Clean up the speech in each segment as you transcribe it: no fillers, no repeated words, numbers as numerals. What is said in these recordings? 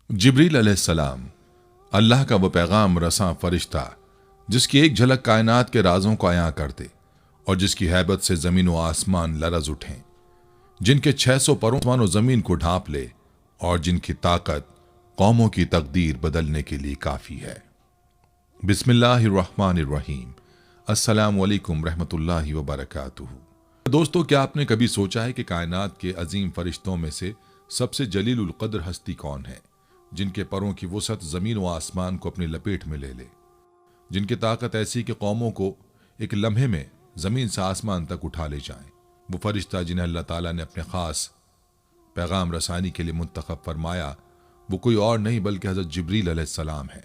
जिब्रील अलैहिस्सलाम अल्लाह का वो पैगाम रसां फरिश्ता जिसकी एक झलक कायनात के राजों को अयां कर दे और जिसकी हैबत से जमीन व आसमान लरज उठें, जिनके 600 परों आसमान व जमीन को ढांप ले और जिनकी ताकत कौमों की तकदीर बदलने के लिए काफी है। बिस्मिल्लाहिर्रहमानिर्रहीम। अस्सलामु अलैकुम रहमतुल्लाहि व बरकातुहू। दोस्तों, क्या आपने कभी सोचा है कि कायनात के अजीम फरिश्तों में से सबसे जलीलुल कद्र हस्ती कौन है, जिनके परों की वसअत जमीन व आसमान को अपनी लपेट में ले ले, जिनकी ताकत ऐसी कि कौमों को एक लम्हे में जमीन से आसमान तक उठा ले जाएं। वो फरिश्ता जिन्हें अल्लाह ताला ने अपने खास पैगाम रसानी के लिए मुंतखब फरमाया, वो कोई और नहीं बल्कि हज़रत जिब्रील अलैहिस्सलाम है।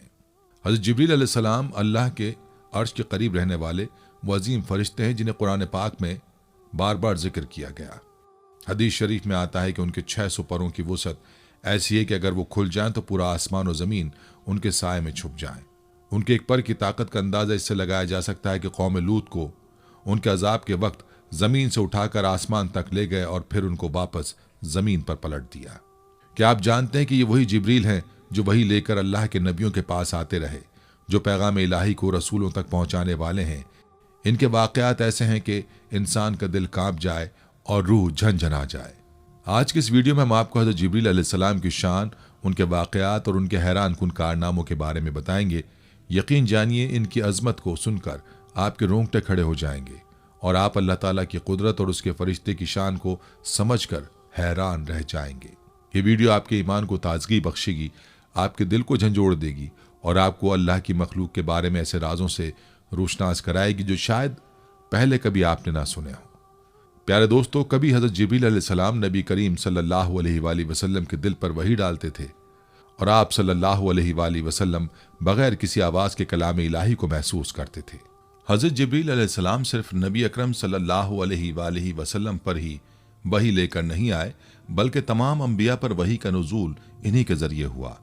हज़रत जिब्रील अलैहिस्सलाम अल्लाह के अर्श के करीब रहने वाले वो अजीम फरिश्ते हैं जिन्हें कुरान पाक में बार बार जिक्र किया गया। हदीस शरीफ में आता है कि उनके 600 परों की वसअत ऐसी है कि अगर वो खुल जाएं तो पूरा आसमान और ज़मीन उनके साए में छुप जाएं। उनके एक पर की ताकत का अंदाज़ा इससे लगाया जा सकता है कि कौम लूत को उनके अजाब के वक्त ज़मीन से उठाकर आसमान तक ले गए और फिर उनको वापस ज़मीन पर पलट दिया। क्या आप जानते हैं कि ये वही जिब्रील हैं जो वही लेकर अल्लाह के नबियों के पास आते रहे, जो पैगाम इलाही को रसूलों तक पहुँचाने वाले हैं। इनके वाक़यात ऐसे हैं कि इंसान का दिल काँप जाए और रूह झंझना जाए। आज की इस वीडियो में हम आपको हज़रत जिब्रील अलैहिस्सलाम की शान, उनके वाक़यात और उनके हैरान कुन कारनामों के बारे में बताएंगे। यकीन जानिए, इनकी अज़मत को सुनकर आपके रोंगटे खड़े हो जाएंगे और आप अल्लाह ताला की कुदरत और उसके फरिश्ते की शान को समझकर हैरान रह जाएंगे। ये वीडियो आपके ईमान को ताजगी बख्शेगी, आपके दिल को झंझोड़ देगी और आपको अल्लाह की मखलूक के बारे में ऐसे राजों से रोशनास कराएगी जो शायद पहले कभी आपने ना सुने हों। प्यारे दोस्तों, कभी हज़रत जिब्रील अलैहिस्सलाम नबी करीम सल्लल्लाहु अलैहि वसल्लम के दिल पर वही डालते थे और आप सल्लल्लाहु अलैहि वसल्लम बगैर किसी आवाज़ के कलाम इलाही को महसूस करते थे। हज़रत जिब्रील अलैहिस्सलाम सिर्फ नबी अकरम सल्लल्लाहु अलैहि वसल्लम पर ही वही लेकर नहीं आए, बल्कि तमाम अंबिया पर वही का नुज़ूल इन्हीं के ज़रिए हुआ।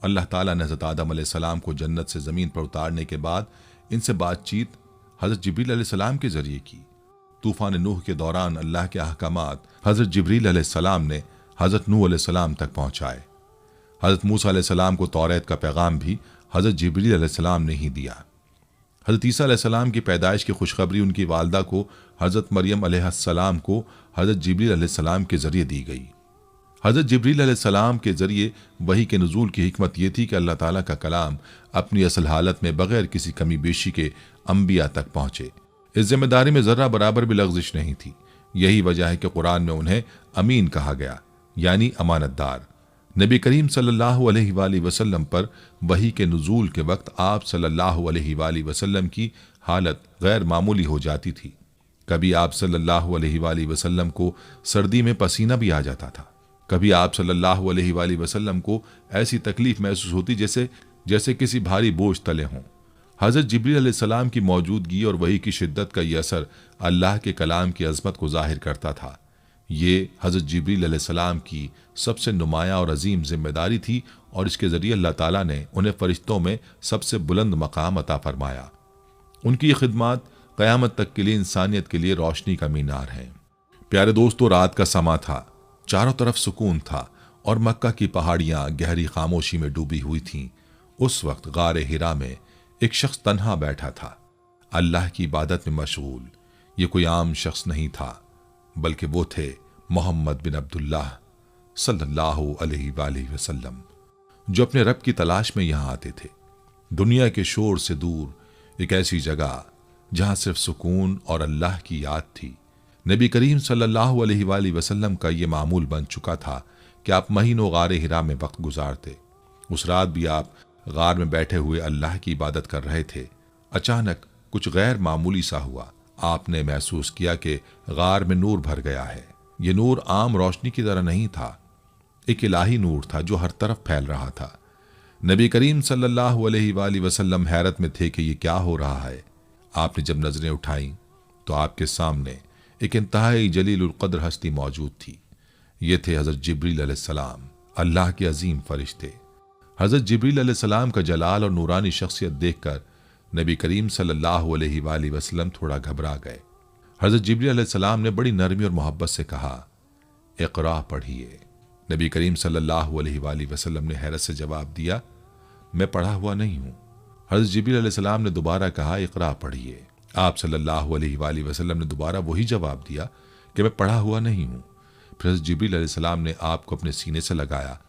अल्लाह ताला ने हज़रत आदम अलैहिस्सलाम को जन्नत से ज़मीन पर उतारने के बाद इनसे बातचीत हज़रत जिब्रील अलैहिस्सलाम के ज़रिए की। तूफ़ान नूह के दौरान अल्लाह के अहकामात हज़रत जिब्रील अलैहिस्सलाम ने हज़रत नूह अलैहिस्सलाम तक पहुँचाए। हज़रत मूसा अलैहिस्सलाम को तौरात का पैगाम भी हज़रत जिब्रील अलैहिस्सलाम ने ही दिया। हज़रत ईसा अलैहिस्सलाम की पैदाइश की खुशखबरी उनकी वालदा को हज़रत मरियम अलैहिस्सलाम को हज़रत जिब्रील अलैहिस्सलाम के ज़रिए दी गई। हज़रत जिब्रील अलैहिस्सलाम के ज़रिए वही के नुज़ूल की हिकमत ये थी कि अल्लाह ताला का कलाम अपनी असल हालत में बग़ैर किसी कमी बेशी के अंबिया तक पहुँचे। इस जिम्मेदारी में ज़र्रा बराबर भी लग़ज़िश नहीं थी। यही वजह है कि कुरान में उन्हें अमीन कहा गया, यानी अमानतदार। नबी करीम सल्लल्लाहु अलैहि वसल्लम पर वही के नुज़ूल के वक्त आप सल्लल्लाहु अलैहि वसल्लम की हालत गैर मामूली हो जाती थी। कभी आप सल्लल्लाहु अलैहि वसल्लम को सर्दी में पसीना भी आ जाता था। कभी आप सल्लल्लाहु अलैहि वसल्लम को ऐसी तकलीफ महसूस होती जैसे किसी भारी बोझ तले हों। हज़रत जिब्रील अलैहिस्सलाम की मौजूदगी और वही की शिद्दत का ये असर अल्लाह के कलाम की अज़मत को ज़ाहिर करता था। ये हज़रत जिब्रील अलैहिस्सलाम की सबसे नुमाया और अजीम जिम्मेदारी थी और इसके ज़रिए अल्लाह ताला ने उन्हें फ़रिश्तों में सबसे बुलंद मकाम अता फरमाया। उनकी ये खिदमत क़यामत तक के लिए इंसानियत के लिए रोशनी का मीनार है। प्यारे दोस्तों, रात का समा था, चारों तरफ सुकून था और मक्का की पहाड़ियाँ गहरी खामोशी में डूबी हुई थीं। उस वक्त गारे हिरा में एक शख्स तन्हा बैठा था, अल्लाह की इबादत में मशगूल। ये कोई आम शख्स नहीं था, बल्कि वो थे मोहम्मद बिन अब्दुल्लाह सल्लल्लाहु अलैहि वसल्लम, जो अपने रब की तलाश में यहाँ आते थे। दुनिया के शोर से दूर एक ऐसी जगह जहाँ सिर्फ सुकून और अल्लाह की याद थी। नबी करीम सल्लल्लाहु अलैहि वसल्लम का ये मामूल बन चुका था कि आप महीनों गारे हिरा में वक्त गुजारते। उस रात भी आप गार में बैठे हुए अल्लाह की इबादत कर रहे थे। अचानक कुछ गैर मामूली सा हुआ। आपने महसूस किया कि गार में नूर भर गया है। ये नूर आम रोशनी की तरह नहीं था, एक इलाही नूर था जो हर तरफ फैल रहा था। नबी करीम सल्लल्लाहु अलैहि वसल्लम हैरत में थे कि ये क्या हो रहा है। आपने जब नजरें उठाई तो आपके सामने एक इंतहाई जलीलुल कद्र हस्ती मौजूद थी। ये थे हज़रत जिब्रील अलैहिस्सलाम, अल्लाह के अजीम फरिश्ते। हज़रत जिब्रील अलैहिस्सलाम का जलाल और नूरानी शख्सियत देखकर नबी करीम सल्लल्लाहु अलैहि वसल्लम थोड़ा घबरा गए। हज़रत जिब्रील अलैहिस्सलाम ने बड़ी नरमी और मोहब्बत से कहा, इक़रा पढ़िए। नबी करीम सल्लल्लाहु अलैहि वसल्लम ने हैरत से जवाब दिया, मैं पढ़ा हुआ नहीं हूँ। हज़रत जिब्रील अलैहिस्सलाम ने दोबारा कहा, इक़रा पढ़िए। आप सल्लल्लाहु अलैहि वसल्लम ने दोबारा वही जवाब दिया कि मैं पढ़ा हुआ नहीं हूँ। फिर हज़रत जिब्रील अलैहिस्सलाम ने आपको अपने सीने से लगाया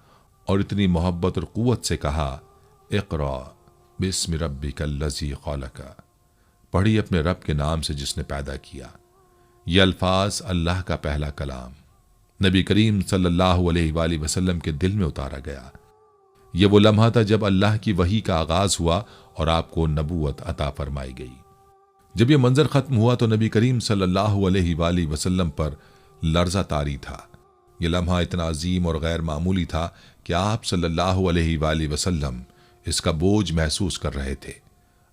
और इतनी मोहब्बत और क़ुव्वत से कहा, इक़रा बिस्मि रब्बिकल लज़ी ख़लक़, पढ़िए अपने रब के नाम से जिसने पैदा किया। ये अल्फाज अल्लाह का पहला कलाम नबी करीम सल्लल्लाहु अलैहि वसल्लम के दिल में उतारा गया। ये वो लम्हा था जब अल्लाह की वही का आगाज हुआ और आपको नबूवत अता फरमाई गई। जब यह मंजर खत्म हुआ तो नबी करीम सल्लल्लाहु अलैहि वसल्लम पर लर्जा तारी था। यह लम्हा इतना अजीम और गैर मामूली था कि आप सल्लल्लाहु अलैहि वसल्लम इसका बोझ महसूस कर रहे थे।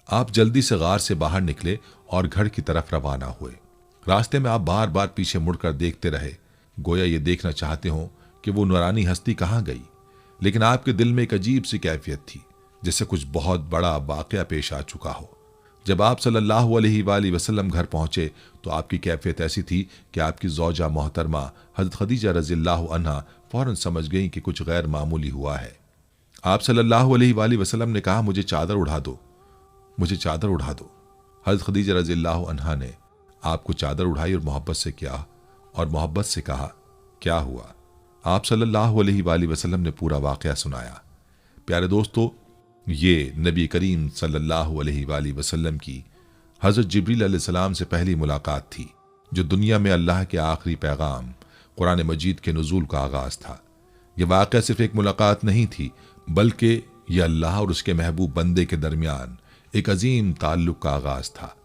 आप जल्दी से गार से बाहर निकले और घर की तरफ रवाना हुए। रास्ते में आप बार बार पीछे मुड़कर देखते रहे, गोया ये देखना चाहते हो कि वो नूरानी हस्ती कहाँ गई। लेकिन आपके दिल में एक अजीब सी कैफियत थी, जिससे कुछ बहुत बड़ा वाक़या पेश आ चुका हो। जब आप सल्लल्लाहु अलैहि वसल्लम घर पहुंचे तो आपकी कैफियत ऐसी थी कि आपकी ज़ौजा मोहतरमा हज़रत खदीजा रज़ियल्लाहु अन्हा फौरन समझ गई कि कुछ गैर मामूली हुआ है। आप सल्लल्लाहु अलैहि वसल्लम ने कहा, मुझे चादर उड़ा दो, मुझे चादर उड़ा दो। हज़रत खदीजा रज़ियल्लाहु अन्हा ने आपको चादर उड़ाई और मोहब्बत से कहा, क्या हुआ? आप सल्लल्लाहु अलैहि वसल्लम ने पूरा वाक़या सुनाया। प्यारे दोस्तों, ये नबी करीम सल्लल्लाहु अलैहि वसल्लम की हज़रत जिब्रील अलैहिस्सलाम से पहली मुलाकात थी, जो दुनिया में अल्लाह के आखिरी पैगाम कुरान मजीद के नुज़ूल का आगाज़ था। यह वाक़या सिर्फ एक मुलाकात नहीं थी, बल्कि यह अल्लाह और उसके महबूब बंदे के दरमियान एक अजीम ताल्लुक़ का आगाज़ था।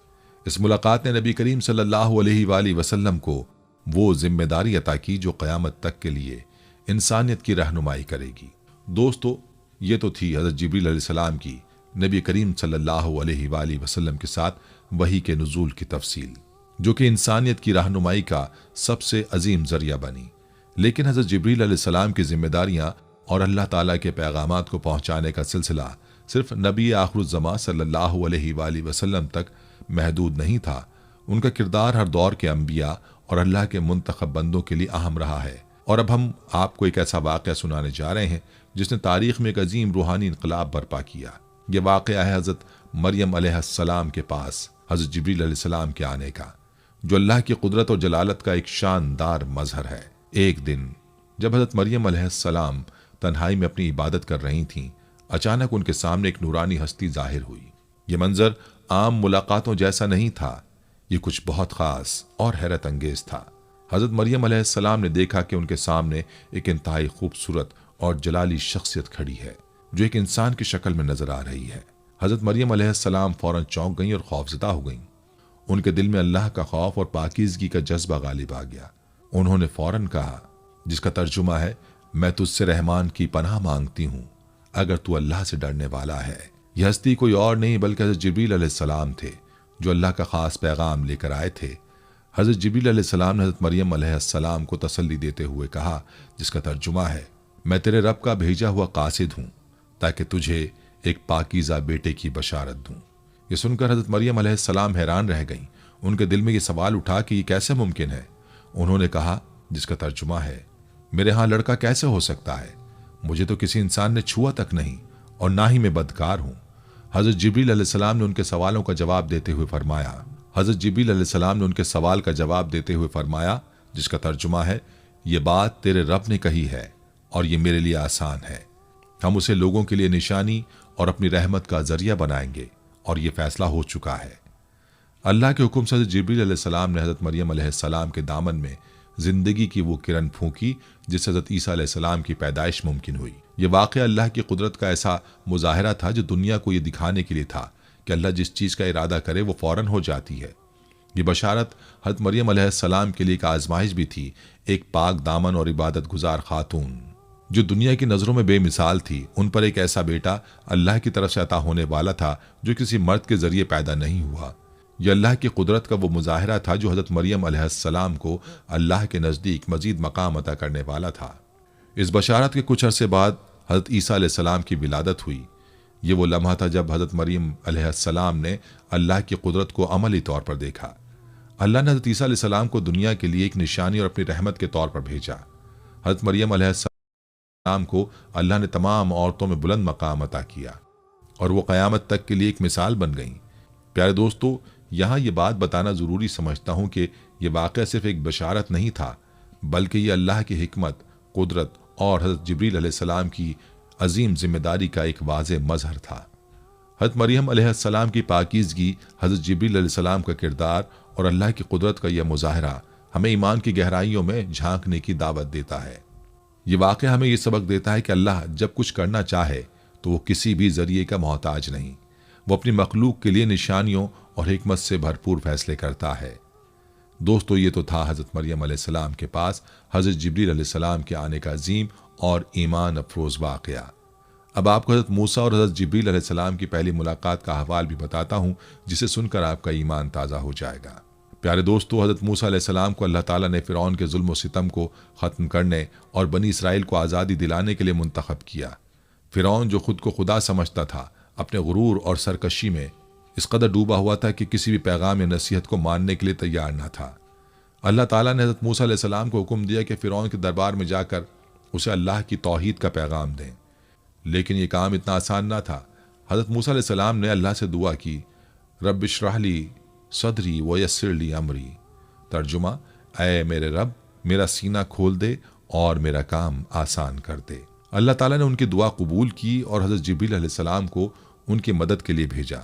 इस मुलाकात ने नबी करीम सल्लल्लाहु अलैहि वसल्लम को वो जिम्मेदारी अता की जो क़यामत तक के लिए इंसानियत की रहनुमाई करेगी। दोस्तों, ये तो थी हज़रत जिब्रील अलैहिस्सलाम की नबी करीम सल्लल्लाहु अलैहि वसल्लम के साथ वही के नुज़ूल की तफसील, जो कि इंसानियत की रहनुमाई का सबसे अजीम ज़रिया बनी। लेकिन हज़रत जिब्रील अलैहिस्सलाम की जिम्मेदारियाँ और अल्लाह ताला के पैगामात को पहुँचाने का सिलसिला सिर्फ नबी आखिरुज़्ज़मा सल्लल्लाहु अलैहि वसल्लम तक महदूद नहीं था। उनका किरदार हर दौर के अंबिया और अल्लाह के मुंतखब बंदों के लिए अहम रहा है। और अब हम आपको एक ऐसा वाक़या सुनाने जा रहे हैं जिसने तारीख़ में एक अजीम रूहानी इनकलाब बर्पा किया। यह वाक़या है हज़रत मरियम अलैहिस्सलाम के पास हज़रत जिब्रील अलैहिस्सलाम के आने का, जो अल्लाह की कुदरत और जलालत का एक शानदार मजहर है। एक दिन जब हज़रत मरियम अलैहिस्सलाम तन्हाई में अपनी इबादत कर रही थीं, अचानक उनके सामने एक नूरानी हस्ती जाहिर हुई। यह मंजर आम मुलाकातों जैसा नहीं था, ये कुछ बहुत ख़ास और हैरत अंगेज था। हज़रत मरियम अलैहिस्सलाम ने देखा कि उनके सामने एक इंतहाई खूबसूरत और जलाली शख्सियत खड़ी है, जो एक इंसान की शक्ल में नजर आ रही है। हज़रत मरियम अलैहिस्सलाम फौरन चौंक गईं और खौफज़दा हो गईं। उनके दिल में अल्लाह का खौफ और पाकीज़गी का जज्बा गालिब आ गया। उन्होंने फौरन कहा, जिसका तर्जुमा है, मैं तुझसे रहमान की पनाह मांगती हूँ अगर तू अल्लाह से डरने वाला है। यह हस्ती कोई और नहीं बल्कि हज़रत जिब्रील अलैहिस्सलाम थे, जो अल्लाह का ख़ास पैगाम लेकर आए थे। हज़रत जिब्रील अलैहिस्सलाम ने हज़रत मरियम अलैहिस्सलाम को तसल्ली देते हुए कहा, जिसका तर्जुमा है, मैं तेरे रब का भेजा हुआ कासिद हूँ ताकि तुझे एक पाकीज़ा बेटे की बशारत दूँ। ये सुनकर हज़रत मरियम अलैहिस्सलाम हैरान रह गईं। उनके दिल में ये सवाल उठा कि ये कैसे मुमकिन है। उन्होंने कहा, जिसका तर्जुमा है, मेरे यहाँ लड़का कैसे हो सकता है? मुझे तो किसी इंसान ने छुआ तक नहीं और ना ही मैं बदकार हूँ। हज़रत जिब्रील अलैहिस्सलाम ने उनके सवालों का जवाब देते हुए फरमाया, जिसका तर्जुमा है, ये बात तेरे रब ने कही है और ये मेरे लिए आसान है। हम उसे लोगों के लिए निशानी और अपनी रहमत का जरिया बनाएंगे और ये फैसला हो चुका है। अल्लाह के हुक्म से हज़रत जिब्रील अलैहिस्सलाम ने हज़रत मरियम अलैहिस्सलाम के दामन में जिंदगी की वो किरण फूंकी जिससे हज़रत ईसा अलैहिस्सलाम की पैदाइश मुमकिन हुई। ये वाक़या अल्लाह की कुदरत का ऐसा मुजाहिरा था जो दुनिया को ये दिखाने के लिए था कि अल्लाह जिस चीज़ का इरादा करे वो फ़ौरन हो जाती है। ये बशारत हज़रत मरियम अलैहिस्सलाम के लिए एक आजमाइश भी थी। एक पाक दामन और इबादत गुजार खातून जो दुनिया की नज़रों में बेमिसाल थी, उन पर एक ऐसा बेटा अल्लाह की तरफ से अता होने वाला था जो किसी मर्द के जरिए पैदा नहीं हुआ। यह अल्लाह की कुदरत का वो मुजाहिरा था जो हज़रत मरियम अलैहिस्सलाम को अल्लाह के नज़दीक मजीद मकाम अता करने वाला था। इस बशारत के कुछ अरसे बाद हज़रत ईसा अलैहिस्सलाम की विलादत हुई। ये वो लम्हा था जब हज़रत मरियम अलैहिस्सलाम ने अल्लाह की कुदरत को अमली तौर पर देखा। अल्लाह ने हज़रत ईसा अलैहिस्सलाम को दुनिया के लिए एक निशानी और अपनी रहमत के तौर पर भेजा। हज़रत मरियम अलैहिस्सलाम सलाम को अल्लाह ने तमाम औरतों में बुलंद मकाम अता किया और वो क़यामत तक के लिए एक मिसाल बन गईं। प्यारे दोस्तों, यहाँ ये बात बताना ज़रूरी समझता हूँ कि ये वाक़या सिर्फ एक बशारत नहीं था, बल्कि ये अल्लाह की हिकमत, कुदरत और हज़रत जिब्रील अलैहिस्सलाम की अजीम जिम्मेदारी का एक वाज़ेह मज़हर था। हज़रत मरियम अलैहिस्सलाम की पाकीज़गी, हज़रत जिब्रील अलैहिस्सलाम का किरदार और अल्लाह की कुदरत का यह मुज़ाहरा हमें ईमान की गहराइयों में झांकने की दावत देता है। ये वाक़या हमें यह सबक देता है कि अल्लाह जब कुछ करना चाहे तो वो किसी भी ज़रिए का मोहताज नहीं। वो अपनी मखलूक के लिए निशानियों और हिकमत से भरपूर फैसले करता है। दोस्तों, ये तो था हज़रत मरियम अलैहिस्सलाम के पास हज़रत जिब्रील अलैहिस्सलाम के आने का अजीम और ईमान अफरोज़ वाक़या। अब आपको हज़रत मूसा और हज़रत जिब्रील अलैहिस्सलाम की पहली मुलाकात का अहवाल भी बताता हूँ, जिसे सुनकर आपका ईमान ताज़ा हो जाएगा। प्यारे दोस्तों, हज़रत मूसा अलैहिस्सलाम को अल्लाह ताला ने फ़िरौन के जुल्म व सितम को ख़त्म करने और बनी इसराइल को आज़ादी दिलाने के लिए मुंतखब किया। फ़िरौन, जो खुद को खुदा समझता था, अपने गुरूर और सरकशी में इस कदर डूबा हुआ था कि किसी भी पैगाम या नसीहत को मानने के लिए तैयार न था। अल्लाह ताला ने हज़रत मूसा अलैहिस्सलाम को हुक्म दिया कि फ़िरौन के दरबार में जाकर उसे अल्लाह की तौहीद का पैगाम दें, लेकिन ये काम इतना आसान न था। हज़रत मूसा अलैहिस्सलाम ने अल्लाह से दुआ की, रब इश्रह ली सदरी व यस्सिर ली अमरी। तर्जुमा, ऐ मेरे रब, मेरा सीना खोल दे और मेरा काम आसान कर दे। अल्लाह ताला ने उनकी दुआ कबूल की और हज़रत जिब्रील अलैहिस्सलाम को उनकी मदद के लिए भेजा।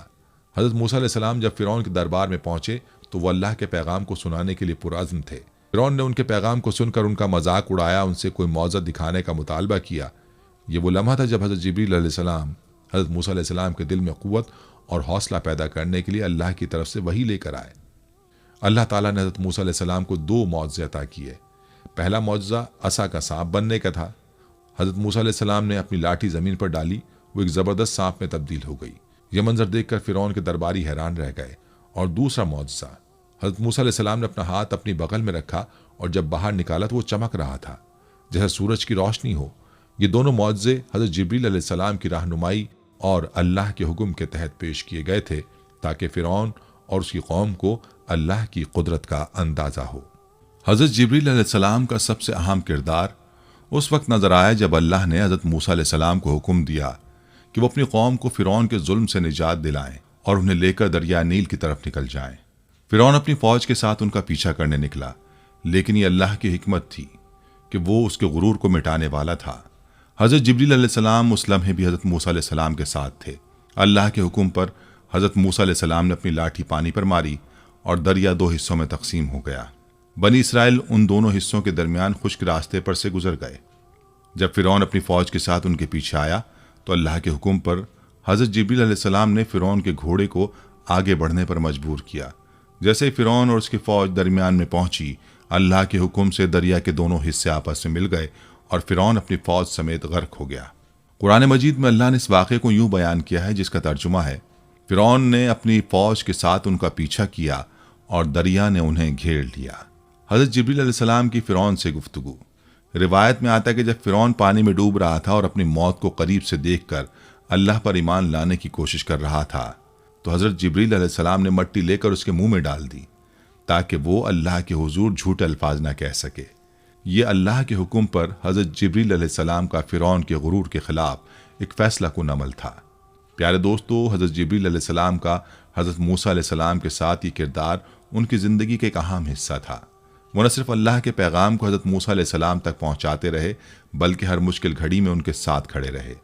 हज़रत मूसा अलैहिस्सलाम जब फ़िरौन के दरबार में पहुंचे तो वह अल्लाह के पैगाम को सुनाने के लिए पुरअज़्म थे। फ़िरौन ने उनके पैगाम को सुनकर उनका मजाक उड़ाया, उनसे कोई मौज़त दिखाने का मुतालबा किया। ये वो लम्हा था जब हज़रत जिब्रील अलैहिस्सलाम हज़रत मूसा अलैहिस्सलाम के दिल में क़ुव्वत और हौसला पैदा करने के लिए अल्लाह की तरफ से वही लेकर आए। अल्लाह ताला ने हज़रत मूसा अलैहिस्सलाम को 2 मौज़े अता किए। पहला मौज़ा असा का सांप बनने का था। हज़रत मूसा अलैहिस्सलाम ने अपनी लाठी ज़मीन पर डाली, वो एक ज़बरदस्त सांप में तब्दील हो गई। यह मंजर देखकर फ़िरौन के दरबारी हैरान रह गए। और दूसरा मौज़ा, हज़रत मूसा अलैहिस्सलाम ने अपना हाथ अपनी बगल में रखा और जब बाहर निकाला तो वो चमक रहा था जैसे सूरज की रोशनी हो। ये दोनों मौज़े हज़रत जिब्रील अलैहिस्सलाम की रहनुमाई और अल्लाह के हुक्म के तहत पेश किए गए थे, ताकि फ़िरौन और उसकी कौम को अल्लाह की कुदरत का अंदाज़ा हो। हज़रत जिब्रील अलैहिस्सलाम का सबसे अहम किरदार उस वक्त नजर आया जब अल्लाह ने हज़रत मूसा अलैहिस्सलाम को हुक्म दिया कि वो अपनी कौम को फ़िरौन के जुल्म से निजात दिलाएं और उन्हें लेकर दरिया नील की तरफ निकल जाएं। फ़िरौन अपनी फ़ौज के साथ उनका पीछा करने निकला, लेकिन ये अल्लाह की हिकमत थी कि वो उसके गुरूर को मिटाने वाला था। हज़रत जिब्रील अलैहिस्सलाम उस लम्हे भी हज़रत मूसा अलैहिस्सलाम के साथ थे। अल्लाह के हुक्म पर हज़रत मूसा अलैहिस्सलाम ने अपनी लाठी पानी पर मारी और दरिया 2 हिस्सों में तकसीम हो गया। बनी इसराइल उन दोनों हिस्सों के दरमियान खुश्क रास्ते पर से गुजर गए। जब फ़िरौन अपनी फ़ौज के साथ उनके पीछे आया तो अल्लाह के हुक्म पर हज़रत जिब्रील अलैहिस्सलाम ने फ़िरौन के घोड़े को आगे बढ़ने पर मजबूर किया। जैसे ही फ़िरौन और उसकी फ़ौज दरमियान में पहुंची, अल्लाह के हुक्म से दरिया के दोनों हिस्से आपस में मिल गए और फ़िरौन अपनी फ़ौज समेत गर्क हो गया। कुरान मजीद में अल्लाह ने इस वाक़े को यूँ बयान किया है, जिसका तर्जुमा है, फ़िरौन ने अपनी फ़ौज के साथ उनका पीछा किया और दरिया ने उन्हें घेर लिया। हज़रत जिब्रील अलैहिस्सलाम की फ़िरौन से गुफ्तगू। रिवायत में आता है कि जब फ़िरौन पानी में डूब रहा था और अपनी मौत को करीब से देखकर अल्लाह पर ईमान लाने की कोशिश कर रहा था, तो हज़रत जिब्रील अलैहिस्सलाम ने मट्टी लेकर उसके मुंह में डाल दी ताकि वो अल्लाह के हुजूर झूठे अल्फाज ना कह सके। ये अल्लाह के हुक्म पर हज़रत जिब्रील अलैहिस्सलाम का फ़िरौन के गुरूर के ख़िलाफ़ एक फ़ैसला कुन अमल था। प्यारे दोस्तों, हज़रत जिब्रील अलैहिस्सलाम का हज़रत मूसा अलैहिस्सलाम के साथ ये किरदार उनकी ज़िंदगी का एक अहम हिस्सा था। वो न सिर्फ अल्लाह के पैगाम को हज़रत मूसा अलैहिस्सलाम तक पहुँचाते रहे, बल्कि हर मुश्किल घड़ी में उनके साथ खड़े रहे।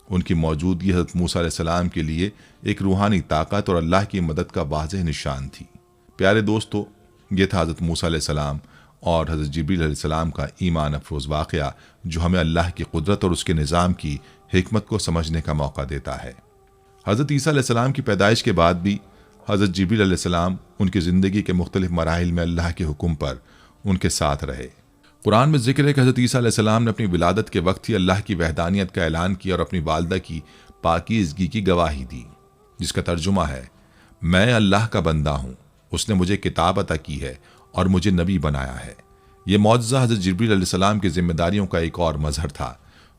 उनकी मौजूदगी हज़रत मूसा अलैहिस्सलाम के लिए एक रूहानी ताकत और अल्लाह की मदद का वाज़ेह निशान थी। प्यारे दोस्तों, ये था हज़रत मूसा अलैहिस्सलाम और हज़रत जिब्रील अलैहिस्सलाम का ईमान अफरोज़ वाक़या, जो हमें अल्लाह की कुदरत और उसके निज़ाम की हिकमत को समझने का मौका देता है। हज़रत ईसा अलैहिस्सलाम की पैदाइश के बाद भी हज़रत जिब्रील अलैहिस्सलाम उनकी ज़िंदगी के मुख्तलिफ मराहिल में अल्लाह के हुक्म पर उनके साथ रहे। कुरान में जिक्र है कि हज़रत ईसा अलैहिस्सलाम ने अपनी विलादत के वक्त ही अल्लाह की वहदानियत का ऐलान किया और अपनी वालदा की पाकीज़गी की गवाही दी, जिसका तर्जुमा है, मैं अल्लाह का बंदा हूँ, उसने मुझे किताब अता की है और मुझे नबी बनाया है। यह मौजज़ा हज़रत जिब्रील अलैहिस्सलाम की जिम्मेदारियों का एक और मजहर था,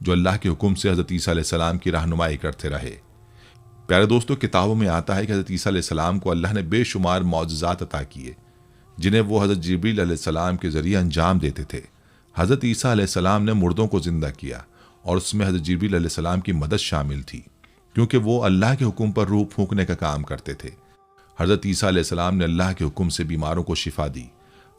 जो अल्लाह के हुक्म से हज़रत ईसा अलैहिस्सलाम की रहनुमाई करते रहे। प्यारे दोस्तों, किताबों में आता है कि हज़रत ईसा अलैहिस्सलाम को अल्लाह ने बेशुमार मौजज़ात अता किए, जिन्हें वो हज़रत जिब्रील अलैहिस्सलाम के ज़रिए अंजाम देते थे। हज़रत ईसा अलैहिस्सलाम ने मुर्दों को ज़िंदा किया और उसमें हज़रत जिब्रील अलैहिस्सलाम की मदद शामिल थी, क्योंकि वो अल्लाह के हुक्म पर रूह फूंकने का काम करते थे। हज़रत ईसा अलैहिस्सलाम ने अल्लाह के हुक्म से बीमारों को शिफा दी।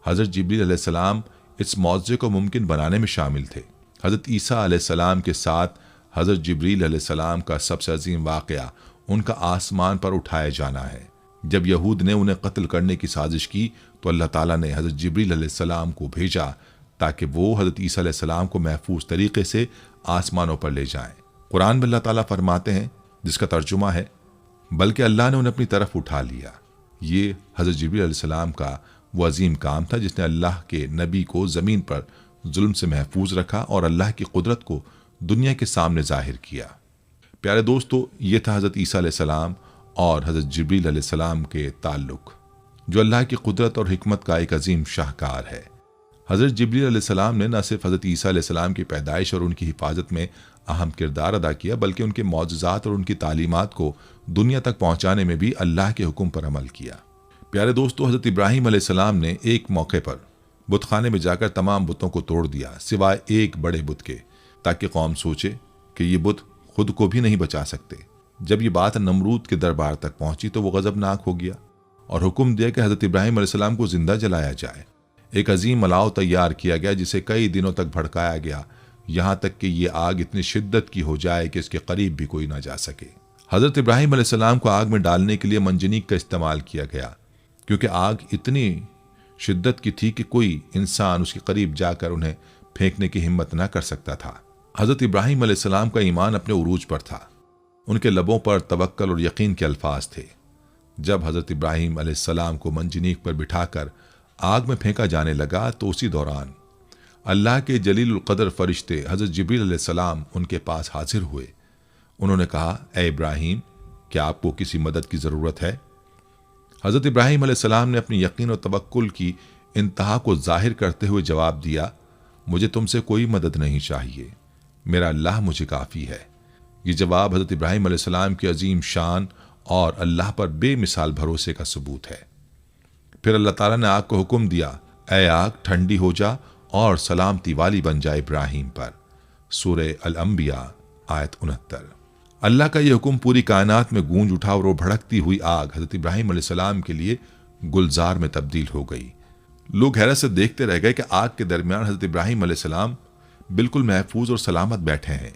हज़रत जिब्रील अलैहिस्सलाम इस मौजज़े को मुमकिन बनाने में शामिल थे। हज़रत ईसा अलैहिस्सलाम के साथ हज़रत जिब्रील अलैहिस्सलाम का सबसे अजीम वाक़या उनका आसमान पर उठाया जाना है। जब यहूद ने उन्हें कत्ल करने की साजिश की तो अल्लाह ताला ने हज़रत जिब्रील अलैहिस्सलाम को भेजा ताकि वो हज़रत ईसा अलैहिस्सलाम को महफूज तरीके से आसमानों पर ले जाएं। कुरान में अल्लाह ताला फरमाते हैं, जिसका तर्जुमा है, बल्कि अल्लाह ने उन्हें अपनी तरफ उठा लिया। ये हज़रत जिब्रील अलैहिस्सलाम का वो अजीम काम था जिसने अल्लाह के नबी को ज़मीन पर जुल्म से महफूज रखा और अल्लाह की कुदरत को दुनिया के सामने जाहिर किया। प्यारे दोस्तों, ये था हज़रत ईसा अलैहिस्सलाम और हज़रत जिब्रील अलैहिस्सलाम के ताल्लुक़, जो अल्लाह की कुदरत और हिकमत का एक अजीम शाहकार है। हज़रत जिब्रील अलैहिस्सलाम ने न सिर्फ हज़रत ईसा अलैहिस्सलाम की पैदाइश और उनकी हिफाजत में अहम किरदार अदा किया, बल्कि उनके मौजज़ात और उनकी तालीमात को दुनिया तक पहुँचाने में भी अल्लाह के हुक्म पर अमल किया। प्यारे दोस्तों, हज़रत इब्राहीम अलैहिस्सलाम ने एक मौके पर बुतखाने में जाकर तमाम बुतों को तोड़ दिया सिवाय एक बड़े बुत के, ताकि कौम सोचे कि ये बुत खुद को भी नहीं बचा सकते। जब ये बात नमरूद के दरबार तक पहुंची तो वो गज़बनाक हो गया और हुक्म दिया कि हज़रत इब्राहीम अलैहिस्सलाम को जिंदा जलाया जाए। एक अजीम अलाव तैयार किया गया जिसे कई दिनों तक भड़काया गया, यहाँ तक कि ये आग इतनी शिद्दत की हो जाए कि इसके करीब भी कोई ना जा सके। हज़रत इब्राहीम अलैहिस्सलाम को आग में डालने के लिए मंजनीक का इस्तेमाल किया गया, क्योंकि आग इतनी शिद्दत की थी कि कोई इंसान उसके करीब जाकर उन्हें फेंकने की हिम्मत न कर सकता था। हज़रत इब्राहीम अलैहिस्सलाम का ईमान अपने उरूज पर था। उनके लबों पर तवक्कल और यकीन के अल्फाज थे। जब हज़रत इब्राहीम अलैहिस्सलाम को मंजनीक पर बिठाकर आग में फेंका जाने लगा तो उसी दौरान अल्लाह के जलीलुल क़द्र फरिश्ते हज़रत जिब्रील अलैहिस्सलाम उनके पास हाजिर हुए। उन्होंने कहा, ए इब्राहीम, क्या आपको किसी मदद की ज़रूरत है? हज़रत इब्राहीम अलैहिस्सलाम ने अपनी यकीन और तवक्कुल की इंतहा को जाहिर करते हुए जवाब दिया, मुझे तुमसे कोई मदद नहीं चाहिए, मेरा अल्लाह मुझे काफ़ी है। ये जवाब हज़रत इब्राहीम अलैहिस्सलाम की अजीम शान और अल्लाह पर बेमिसाल भरोसे का सबूत है। फिर अल्लाह ताला ने आग को हुक्म दिया, ए आग, ठंडी हो जा और सलामती वाली बन जाए इब्राहीम पर। सूरह अल-अंबिया आयत 69। अल्लाह का यह हुक्म पूरी कायनात में गूंज उठा और वो भड़कती हुई आग हज़रत इब्राहीम अलैहिस्सलाम के लिए गुलजार में तब्दील हो गई। लोग हैरत से देखते रह गए कि आग के दरमियान हज़रत इब्राहीम अलैहिस्सलाम बिल्कुल महफूज और सलामत बैठे हैं।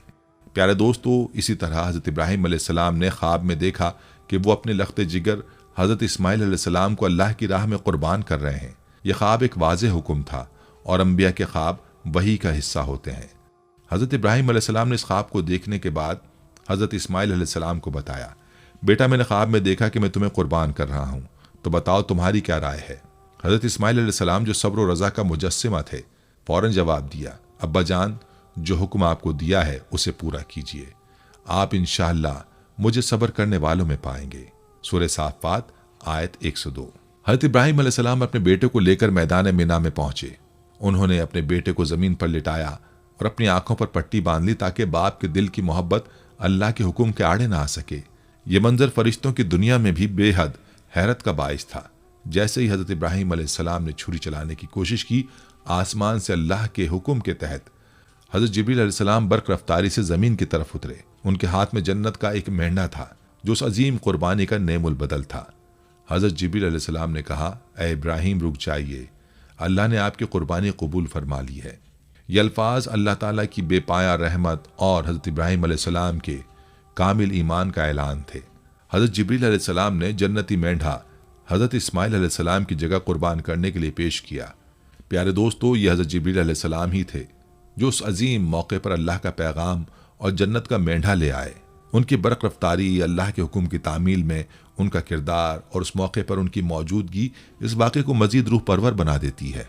प्यारे दोस्तों, इसी तरह हज़रत इब्राहीम अलैहिस्सलाम ने ख्वाब में देखा कि वो अपने लख्ते जिगर हज़रत इस्माइल अलैहिस्सलाम को अल्लाह की राह में कुर्बान कर रहे हैं। यह ख्वाब एक वाज़ेह हुक्म था और अंबिया के ख्वाब वही का हिस्सा होते हैं। हज़रत इब्राहीम अलैहिस्सलाम ने इस ख्वाब को देखने के बाद हज़रत इस्माइल अलैहिस्सलाम को बताया, बेटा, मैंने ख्वाब में देखा कि मैं तुम्हें कुर्बान कर रहा हूँ, तो बताओ तुम्हारी क्या राय है? हज़रत इस्माइल अलैहिस्सलाम जो सब्र और रज़ा का मुजस्सिमा थे, फ़ौरन जवाब दिया, अब्बा जान, जो हुक्म आपको दिया है उसे पूरा कीजिए, आप इंशाअल्लाह मुझे सब्र करने वालों में पाएंगे। सूरह साफ़ात आयत 102। हज़रत इब्राहीम अलैहिस्सलाम अपने बेटे को लेकर मैदान मिना में पहुंचे। उन्होंने अपने बेटे को ज़मीन पर लिटाया और अपनी आंखों पर पट्टी बांध ली ताकि बाप के दिल की मोहब्बत अल्लाह के हुक्म के आड़े ना आ सके। ये मंजर फरिश्तों की दुनिया में भी बेहद हैरत का बाइस था। जैसे ही हज़रत इब्राहीम अलैहिस्सलाम ने छुरी चलाने की कोशिश की, आसमान से अल्लाह के हुक्म के तहत हज़रत जिब्रील अलैहिस्सलाम बर्क रफ्तारी से ज़मीन की तरफ उतरे। उनके हाथ में जन्नत का एक मेंढा था जो उस अजीम कुर्बानी का नेमुल बदल था। हज़रत जिब्रील अलैहिस्सलाम ने कहा, ए इब्राहीम, रुक जाइए, अल्लाह ने आपकी कुर्बानी कबूल फरमा ली है। ये अल्फाज अल्लाह ताला की बेपाया रहमत और हज़रत इब्राहीम अलैहिस्सलाम के कामिल ईमान का ऐलान थे। हज़रत जिब्रील अलैहिस्सलाम ने जन्नती मेंढा हज़रत इस्माइल अलैहिस्सलाम की जगह कुर्बान करने के लिए पेश किया। प्यारे दोस्तों, ये हज़रत जिब्रील अलैहिस्सलाम ही थे जो उस अजीम मौके पर अल्लाह का पैगाम और जन्नत का मेंढा ले आए। उनकी बरक रफ्तारी, अल्लाह के हुक्म की तामील में उनका किरदार और उस मौके पर उनकी मौजूदगी इस वाक़े को मज़ीद रूह परवर बना देती है।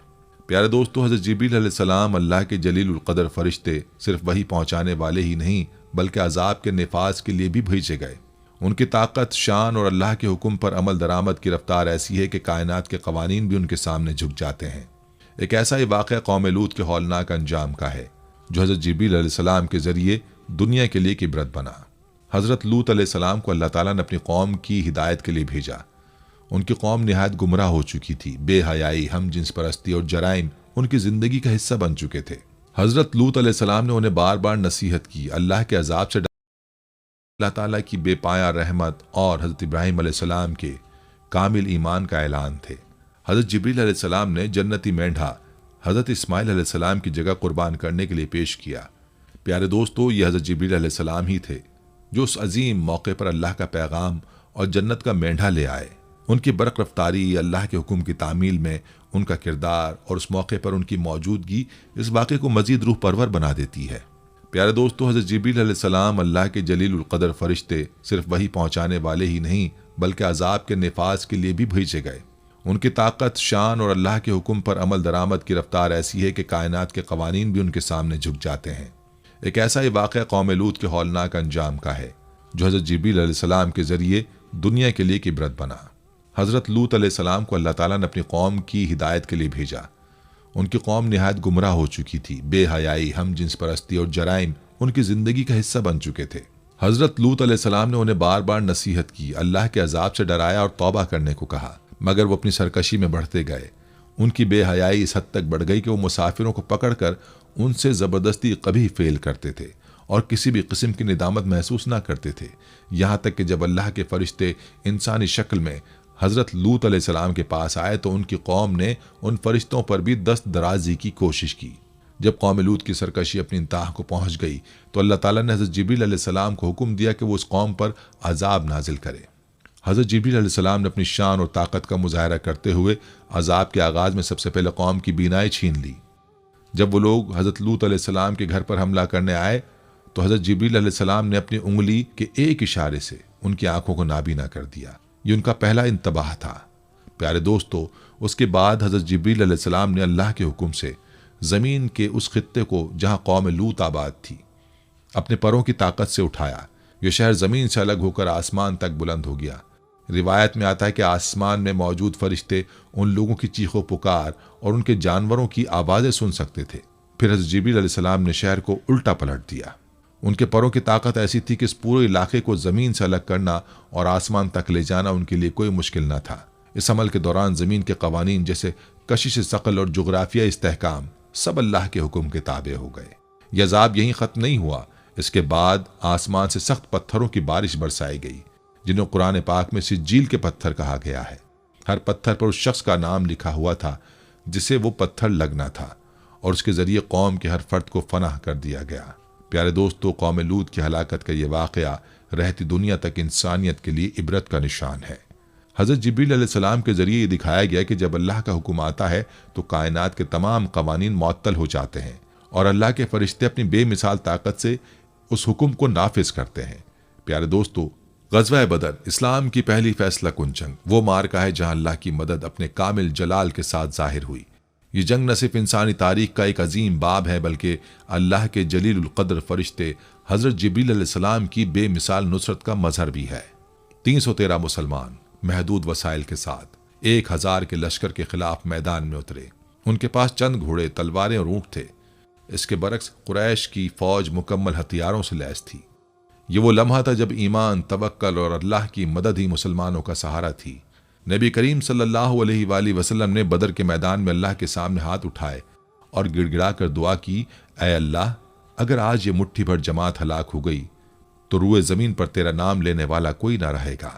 प्यारे दोस्तों, हज़रत जिब्रील अलैहिस्सलाम अल्लाह के जलीलुल क़द्र फरिश्ते सिर्फ वही पहुँचाने वाले ही नहीं बल्कि अज़ाब के निफाज के लिए भी भेजे गए। उनकी ताकत, शान और अल्लाह के हुक्म पर अमल दरामद की रफ्तार ऐसी है कि कायनात के कवानीन भी उनके सामने झुक जाते हैं। एक ऐसा ही वाक़या कौम लूत के हौलनाक अंजाम का है जो हज़रत जिब्रील अलैहिस्सलाम के ज़रिए दुनिया के लिए इबरत बना। हज़रत लूत अलैहिस्सलाम को अल्लाह ताला ने अपनी कौम की हिदायत के लिए भेजा। उनकी कौम निहायत गुमराह हो चुकी थी। बेहयाई, हम जिन्स परस्ती और जराइम उनकी ज़िंदगी का हिस्सा बन चुके थे। हज़रत लूत अलैहिस्सलाम ने उन्हें बार बार नसीहत की, अल्लाह के अजाब से अल्लाह ताला की बेपाया रहमत और हज़रत इब्राहीम अलैहिस्सलाम के कामिल ईमान का ऐलान थे। हज़रत जिब्रील अलैहिस्सलाम ने जन्नती मेंढा हज़रत इस्माइल अलैहिस्सलाम की जगह कुर्बान करने के लिए पेश किया। प्यारे दोस्तों, ये हज़रत जिब्रील अलैहिस्सलाम ही थे जो उस अजीम मौके पर अल्लाह का पैगाम और जन्नत का मेंढा ले आए। उनकी बरक़ रफ्तारी, अल्लाह के हुक्म की तामील में उनका किरदार और उस मौके पर उनकी मौजूदगी इस वाक़े को मज़ीद रूह परवर बना देती है। प्यारे दोस्तों, हज़रत जिब्रील अलैहिस्सलाम अल्लाह के जलीलुल क़द्र फरिश्ते सिर्फ वही पहुँचाने वाले ही नहीं बल्कि अजाब के निफाज के लिए भी भेजे गए। उनकी ताकत, शान और अल्लाह के हुक्म पर अमल दरामद की रफ्तार ऐसी है कि कायनात के कवानीन भी उनके सामने झुक जाते हैं। एक ऐसा ही वाक़या कौम लूत के हौलनाक अंजाम का है जो हज़रत जिब्रील अलैहिस्सलाम के ज़रिए दुनिया के लिए एक इबरत बना। हज़रत लूत अलैहिस्सलाम को अल्लाह ताला ने अपनी कौम की हिदायत के लिए भेजा। उनकी कौम निहायत गुमराह हो चुकी थी। बेहयाई, हम जिन्स परस्ती और जराइम उनकी ज़िंदगी का हिस्सा बन चुके थे। हज़रत लूत अलैहिस्सलाम ने उन्हें बार बार नसीहत की, अल्लाह के अजाब से डराया और तौबा करने को कहा, मगर वो अपनी सरकशी में बढ़ते गए। उनकी बेहयाई इस हद तक बढ़ गई कि वो मुसाफिरों को पकड़कर उनसे ज़बरदस्ती कभी फेल करते थे और किसी भी किस्म की निदामत महसूस ना करते थे। यहाँ तक कि जब अल्लाह के फरिश्ते इंसानी शक्ल में हज़रत लूत अलैहिस्सलाम के पास आए तो उनकी कौम ने उन फरिश्तों पर भी दस्त दराजी की कोशिश की। जब कौम लूत की सरकशी अपनी इंतहा को पहुँच गई तो अल्लाह ताला ने हज़रत जिब्रील अलैहिस्सलाम को हुक्म दिया कि वो उस कौम पर अजाब नाजिल करे। हज़रत जिब्रील अलैहिस्सलाम ने अपनी शान और ताकत का मुजाहरा करते हुए अजाब के आगाज़ में सबसे पहले कौम की बीनाई छीन ली। जब वो लोग हज़रत लूत अलैहिस्सलाम के घर पर हमला करने आए तो हज़रत जिब्रील अलैहिस्सलाम ने अपनी उंगली के एक इशारे से उनकी आंखों को नाबीना कर दिया। ये उनका पहला इंतबाह था। प्यारे दोस्तों, उसके बाद हज़रत जिब्रील अलैहिस्सलाम ने अल्लाह के हुक्म से ज़मीन के उस खित्ते को जहाँ कौम लूत आबाद थी अपने परों की ताकत से उठाया। यह शहर ज़मीन से अलग होकर आसमान तक बुलंद हो गया। रिवायत में आता है कि आसमान में मौजूद फरिश्ते उन लोगों की चीखों पुकार और उनके जानवरों की आवाज़ें सुन सकते थे। फिर हज़रत जिब्रील अलैहिस्सलाम ने शहर को उल्टा पलट दिया। उनके परों की ताकत ऐसी थी कि इस पूरे इलाके को ज़मीन से अलग करना और आसमान तक ले जाना उनके लिए कोई मुश्किल न था। इस अमल के दौरान ज़मीन के कवानीन जैसे कशिश सकल और जुग्राफिया इस्तेहकाम सब अल्लाह के हुक्म के ताबे हो गए। यह अज़ाब यहीं ख़त्म नहीं हुआ। इसके बाद आसमान से सख्त पत्थरों की बारिश बरसाई गई जिन्हें कुरान पाक में सिज्जील के पत्थर कहा गया है। हर पत्थर पर उस शख्स का नाम लिखा हुआ था जिसे वो पत्थर लगना था और उसके ज़रिए कौम के हर फर्द को फनाह कर दिया गया। प्यारे दोस्तों, कौम लूत की हलाकत का यह वाक़या रहती दुनिया तक इंसानियत के लिए इबरत का निशान है। हज़रत जिब्रील अलैहिस्सलाम के ज़रिए ये दिखाया गया कि जब अल्लाह का हुक्म आता है तो कायनात के तमाम कवानीन मुअत्तल हो जाते हैं और अल्लाह के फरिश्ते अपनी बेमिसाल ताकत से उस हुक्म को नाफिज करते हैं। प्यारे दोस्तों, ग़ज़वा बदर इस्लाम की पहली फैसला कुन जंग वो मार्का है जहाँ अल्लाह की मदद अपने कामिल जलाल के साथ ज़ाहिर हुई। ये जंग न सिर्फ इंसानी तारीख का एक अजीम बाब है बल्कि अल्लाह के जलीलुल क़द्र फरिश्ते हज़रत जिब्रील अलैहिस्सलाम की बेमिसाल नुसरत का मजहर भी है। 313 मुसलमान महदूद वसाइल के साथ 1000 के लश्कर के खिलाफ मैदान में उतरे। उनके पास चंद घोड़े, तलवारें और ऊँट थे। इसके बरक्स कुरैश की फौज मुकम्मल हथियारों से लैस थी। ये वो लम्हा था जब ईमान, तवक्कल और अल्लाह की मदद ही मुसलमानों का सहारा थी। नबी करीम सल्लल्लाहु अलैहि वसल्लम ने बदर के मैदान में अल्लाह के सामने हाथ उठाए और गिड़गिड़ा कर दुआ की, ऐ अल्लाह, अगर आज ये मुट्ठी भर जमात हलाक हो गई तो रूए ज़मीन पर तेरा नाम लेने वाला कोई ना रहेगा।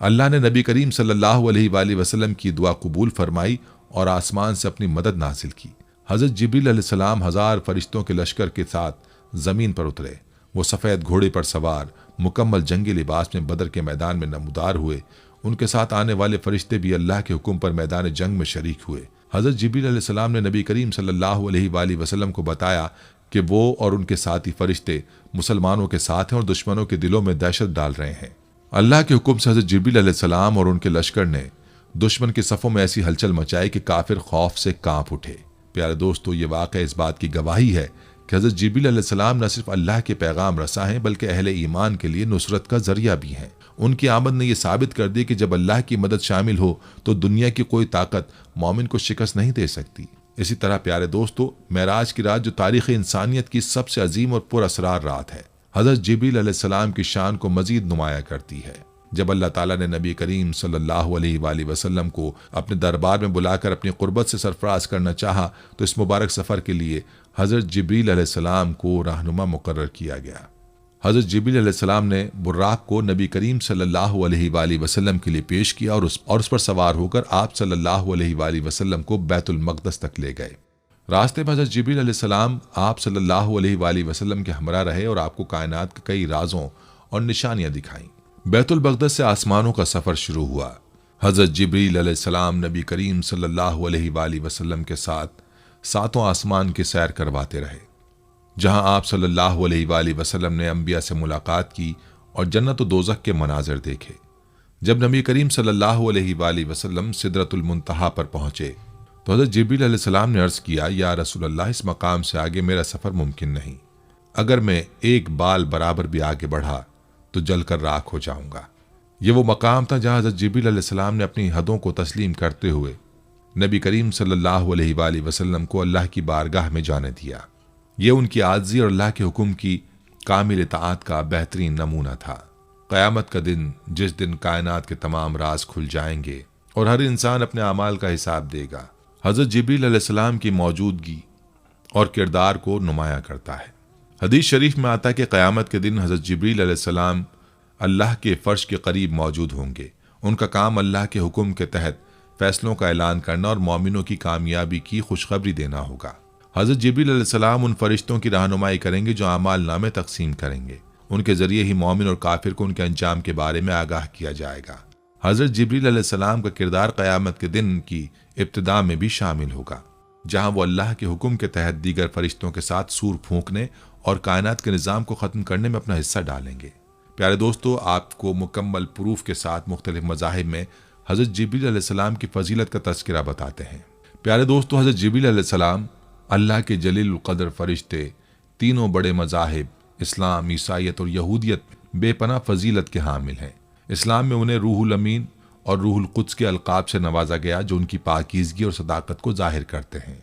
अल्लाह ने नबी करीम सल्लल्लाहु अलैहि वसल्लम की दुआ कबूल फरमाई और आसमान से अपनी मदद नाजिल की। हज़रत जिब्रील अलैहिस्सलाम 1000 फरिश्तों के लश्कर के साथ ज़मीन पर उतरे। वो सफ़ेद घोड़े पर सवार मुकम्मल जंगी लिबास में बदर के मैदान में नमूदार हुए। उनके साथ आने वाले फरिश्ते भी अल्लाह के हुक्म पर मैदान जंग में शरीक हुए। हज़रत जिब्रील अलैहिस्सलाम ने नबी करीम सल्लल्लाहु अलैहि वसल्लम को बताया कि वो और उनके साथी फरिश्ते मुसलमानों के साथ हैं और दुश्मनों के दिलों में दहशत डाल रहे हैं। अल्लाह के हुक्म से हज़रत जिब्रील अलैहिस्सलाम और उनके लश्कर ने दुश्मन के सफ़ों में ऐसी हलचल मचाई कि काफिर खौफ से कांप उठे। प्यारे दोस्तों, ये वाक़या इस बात की गवाही है कि हज़रत जिब्रील अलैहिस्सलाम न सिर्फ अल्लाह के पैगाम रसा हैं बल्कि अहले ईमान के लिए नुसरत का जरिया भी हैं। उनकी आमद ने यह साबित कर दी कि जब अल्लाह की मदद शामिल हो तो दुनिया की कोई ताकत मोमिन को शिकस्त नहीं दे सकती। इसी तरह प्यारे दोस्तों, मेराज की रात जो तारीख़ इंसानियत की सबसे अजीम और पुरअसरार रात है, हज़रत जिब्रील अलैहिस्सलाम की शान को मज़ीद नुमाया करती है। जब अल्लाह ताला ने नबी करीम सल्लल्लाहु अलैहि वसल्लम को अपने दरबार में बुलाकर अपनी कुर्बत से सरफराज करना चाहा तो इस मुबारक सफ़र के लिए हज़रत जिब्रील अलैहिस्सलाम को रहनुमा मुकर्रर किया गया। हज़रत जिब्रील अलैहिस्सलाम ने बुर्राक को नबी करीम सल्लल्लाहु अलैहि वसल्लम के लिए पेश किया और उस पर सवार होकर आप सल्लल्लाहु अलैहि वसल्लम को बैतुल मक़दस तक ले गए। रास्ते में हज़रत जिब्रील अलैहिस्सलाम आप सल्लल्लाहु अलैहि वसल्लम के हमरा रहे और आपको कायनात के कई राजों और निशानियां दिखाईं। बैतुल मक़दस से आसमानों का सफ़र शुरू हुआ। हज़रत जिब्रील अलैहिस्सलाम नबी करीम सल्लल्लाहु अलैहि वसल्लम के साथ सातों आसमान की सैर करवाते रहे, जहां आप सल्लल्लाहु अलैहि वसल्लम ने अंबिया से मुलाकात की और जन्नत व दोज़ख के मनाज़र देखे। जब नबी करीम सल्लल्लाहु अलैहि वसल्लम सिदरतुल मुंतहा पर पहुंचे तो हज़रत जिब्रील अलैहिस्सलाम ने अर्ज़ किया, या रसूल अल्लाह, इस मकाम से आगे मेरा सफ़र मुमकिन नहीं। अगर मैं एक बाल बराबर भी आगे बढ़ा तो जलकर राख हो जाऊंगा। यह वो मकाम था जहां हज़रत जिब्रील अलैहिस्सलाम ने अपनी हदों को तस्लीम करते हुए नबी करीम सल्लल्लाहु अलैहि वसल्लम को अल्लाह की बारगाह में जाने दिया। यह उनकी आज़ी और अल्लाह के हुक्म की कामिल इताअत का बेहतरीन नमूना था। क़यामत का दिन, जिस दिन कायनात के तमाम राज खुल जाएंगे और हर इंसान अपने अमाल का हिसाब देगा, हज़रत जिब्रील अलैहिस्सलाम की मौजूदगी और किरदार को नुमाया करता है। हदीस शरीफ में आता है कि क़यामत के दिन हज़रत जिब्रील अलैहिस्सलाम अल्लाह के फ़र्श के करीब मौजूद होंगे। उनका काम अल्लाह के हुक्म के तहत फैसलों का ऐलान करना और मोमिनों की कामयाबी की खुशखबरी देना होगा। हज़रत जिब्रील अलैहिस्सलाम उन फरिश्तों की रहनुमाई करेंगे जो अमाल नामे तकसीम करेंगे। उनके ज़रिए ही मोमिन और काफिर को उनके अंजाम के बारे में आगाह किया जाएगा। हज़रत जिब्रील अलैहिस्सलाम का किरदार क़यामत के दिन की इब्तिदा में भी शामिल होगा, जहां वो अल्लाह के हुक्म के तहत दीगर फरिश्तों के साथ सूर फूंकने और कायनात के निज़ाम को ख़त्म करने में अपना हिस्सा डालेंगे। प्यारे दोस्तों, आपको मुकम्मल प्रूफ के साथ मुख्तलिफ मज़ाहिब में हज़रत जिब्रील अलैहिस्सलाम की फजीलत का तज़किरा बताते हैं। प्यारे दोस्तों, हज़रत जिब्रील अलैहिस्सलाम अल्लाह के जलील क़द्र फरिश्ते तीनों बड़े मज़ाहिब इस्लाम, ईसाईयत और यहूदियत बेपनाह फजीलत के हामिल हैं। इस्लाम में उन्हें रूहुल अमीन और रूहुल कुद्स के अलक़ाब से नवाजा गया, जो उनकी पाकीज़गी और सदाकत को ज़ाहिर करते हैं।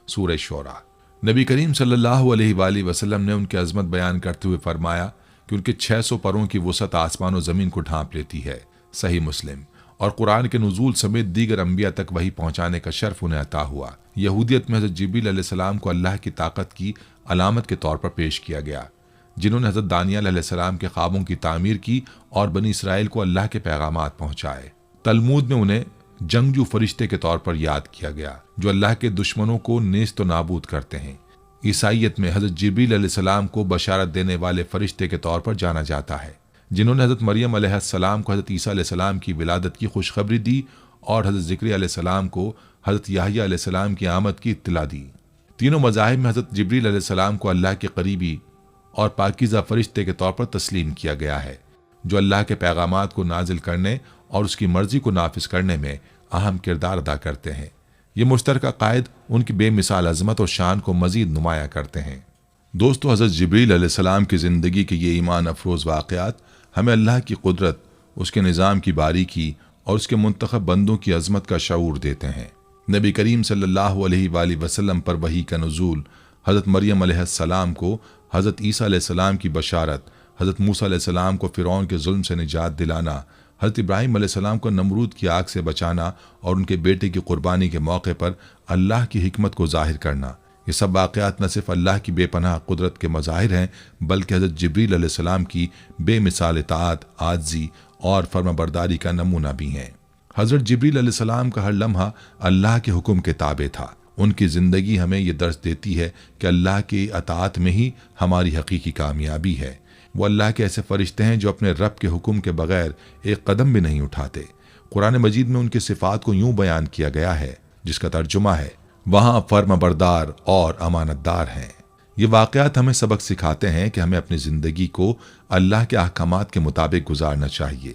सूरह शूरा। नबी करीम सल्लल्लाहु अलैहि वसल्लम ने उनकी अज़मत बयान करते हुए फरमाया कि उनके 600 परों की वसअत आसमान और ज़मीन को ढांप लेती है। सही मुस्लिम। और कुरान के नुज़ूल समेत दीगर अंबिया तक वही पहुंचाने का शर्फ उन्हें अता हुआ। यहूदियत में हज़रत जिब्रील अलैहिस्सलाम को अल्लाह की ताकत की अलामत के तौर पर पेश किया गया, जिन्होंने हज़रत दानियल अलैहिस्सलाम के ख्वाबों की तामीर की और बनी इसराइल को अल्लाह के पैगामात पहुंचाए। तलमूद में उन्हें जंगजू फरिश्ते के तौर पर याद किया गया, जो अल्लाह के दुश्मनों को नेस्त व नाबूद करते हैं। ईसाईयत में हज़रत जिब्रील अलैहिस्सलाम को बशारत देने वाले फरिश्ते के तौर पर जाना जाता है, जिन्होंने हज़रत मरियम अलैहिस्सलाम को हज़रत ईसा अलैहिस्सलाम की विलादत की खुशखबरी दी और हज़रत ज़िक्रिया अलैहिस्सलाम को हज़रत याहया अलैहिस्सलाम की आमद की इत्तला दी। तीनों मज़ाहिब में हज़रत जिब्रील अलैहिस्सलाम को अल्लाह के करीबी और पाकीज़ा फरिश्ते के तौर पर तस्लीम किया गया है, जो अल्लाह के पैगामात को नाजिल करने और उसकी मर्जी को नाफिज करने में अहम किरदार अदा करते हैं। ये मुश्तरका कायद उनकी बेमिसाल अज़मत और शान को मज़ीद नुमाया करते हैं। दोस्तों, हज़रत जिब्रील अलैहिस्सलाम की ज़िंदगी के ये ईमान अफरोज़ वाक़यात हमें अल्लाह की कुदरत, उसके निज़ाम की बारीकी और उसके मुंतखब बंदों की अज़मत का शऊर देते हैं। नबी करीम सल्लल्लाहु अलैहि वसल्लम पर वही का नुज़ूल, हज़रत मरियम अलैहिस्सलाम को हज़रत ईसा अलैहिस्सलाम की बशारत, हज़रत मूसा अलैहिस्सलाम को फ़िरौन के जुल्म से निजात दिलाना, हज़रत इब्राहीम अलैहिस्सलाम को नमरूद की आग से बचाना और उनके बेटे की कुर्बानी के मौके पर अल्लाह की हिकमत को ज़ाहिर करना, ये सब वाक़यात न सिर्फ अल्लाह की बेपनाह कुदरत के मज़ाहिर हैं, बल्कि हज़रत जिब्रील अलैहिस्सलाम की बेमिसाल इताअत, आज़ी और फर्माबरदारी का नमूना भी हैं। हज़रत जिब्रील अलैहिस्सलाम का हर लम्हा अल्लाह के हुक्म के ताबे था। उनकी ज़िंदगी हमें ये दर्स देती है कि अल्लाह की अताअत में ही हमारी हकीकी कामयाबी है। वो अल्लाह के ऐसे फरिश्ते हैं जो अपने रब के हुक्म के बगैर एक कदम भी नहीं उठाते। कुरान मजीद में उनकी सिफ़ात को यूं बयान किया गया है, जिसका तर्जुमा है, वहाँ फर्माबरदार और अमानतदार हैं। ये वाक़यात हमें सबक सिखाते हैं कि हमें अपनी ज़िंदगी को अल्लाह के अहकामात के मुताबिक गुजारना चाहिए।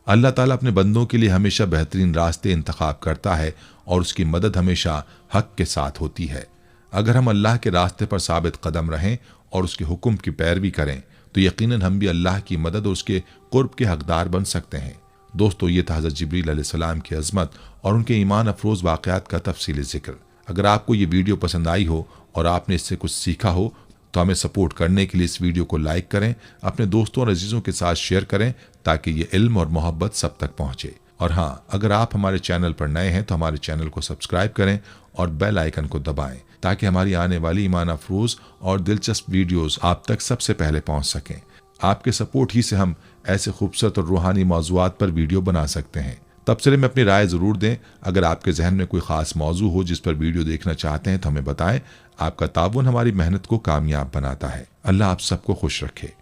अल्लाह ताला अपने बंदों के लिए हमेशा बेहतरीन रास्ते इंतखाब करता है और उसकी मदद हमेशा हक के साथ होती है। अगर हम अल्लाह के रास्ते पर साबित कदम रहें और उसके हुक्म की पैरवी करें तो यकीनन हम भी अल्लाह की मदद और उसके कुर्ब के हकदार बन सकते हैं। दोस्तों, ये था हज़रत जिब्रील अलैहिस्सलाम की अज़मत और उनके ईमान अफरोज़ वाक़यात का तफसीली ज़िक्र। अगर आपको ये वीडियो पसंद आई हो और आपने इससे कुछ सीखा हो तो हमें सपोर्ट करने के लिए इस वीडियो को लाइक करें, अपने दोस्तों और अजीज़ों के साथ शेयर करें ताकि ये इल्म और मोहब्बत सब तक पहुँचे। और हाँ, अगर आप हमारे चैनल पर नए हैं तो हमारे चैनल को सब्सक्राइब करें और बेल आइकन को दबाएं ताकि हमारी आने वाली ईमान अफरोज और दिलचस्प वीडियोस आप तक सबसे पहले पहुंच सकें। आपके सपोर्ट ही से हम ऐसे खूबसूरत और रूहानी मौज़ूआत पर वीडियो बना सकते हैं। तबसरे में अपनी राय ज़रूर दें। अगर आपके जहन में कोई ख़ास मौजू हो जिस पर वीडियो देखना चाहते हैं तो हमें बताएं। आपका ताउन हमारी मेहनत को कामयाब बनाता है। अल्लाह आप सबको खुश रखे।